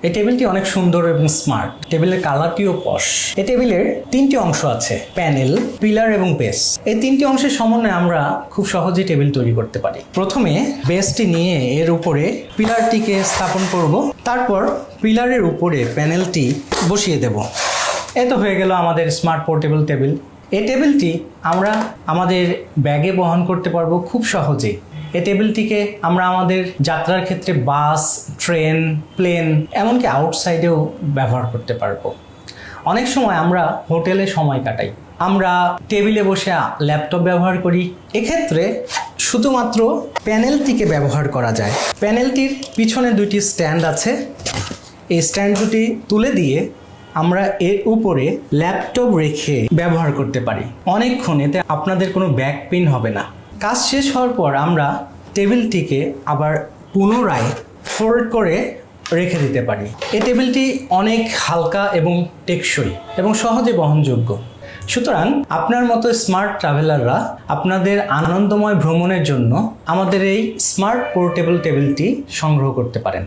এই টেবিলটি অনেক সুন্দর এবং স্মার্ট। টেবিলের কালারটিও পশ। এই টেবিলের তিনটি অংশ আছে, প্যানেল, পিলার এবং বেস। এই তিনটি অংশের সমন্বয়ে আমরা খুব সহজেই টেবিল তৈরি করতে পারি। প্রথমে বেসটি নিয়ে এর উপরে পিলারটিকে স্থাপন করব, তারপর পিলারের উপরে প্যানেলটি বসিয়ে দেব। এই তো হয়ে গেল আমাদের স্মার্ট পোর্টেবল টেবিল। এই টেবিলটি আমরা আমাদের ব্যাগে বহন করতে পারবো খুব সহজেই। এই টেবিলটিকে আমরা আমাদের যাত্রার ক্ষেত্রে বাস, ট্রেন, প্লেন, এমনকি আউটসাইডেও ব্যবহার করতে পারবো। অনেক সময় আমরা হোটেলে সময় কাটাই, আমরা টেবিলে বসে ল্যাপটপ ব্যবহার করি। এক্ষেত্রে শুধুমাত্র প্যানেলটিকে ব্যবহার করা যায়। প্যানেলটির পিছনে দুটি স্ট্যান্ড আছে। এই স্ট্যান্ড দুটি তুলে দিয়ে আমরা এর উপরে ল্যাপটপ রেখে ব্যবহার করতে পারি অনেকক্ষণ। এতে আপনাদের কোনো ব্যাক পেইন হবে না। কাজ শেষ হওয়ার পর আমরা টেবিলটিকে আবার পুনরায় ফোল্ড করে রেখে দিতে পারি। এই টেবিলটি অনেক হালকা এবং টেকসই এবং সহজে বহনযোগ্য। সুতরাং আপনার মতো স্মার্ট ট্রাভেলাররা আপনাদের আনন্দময় ভ্রমণের জন্য আমাদের এই স্মার্ট পোর্টেবল টেবিলটি সংগ্রহ করতে পারেন।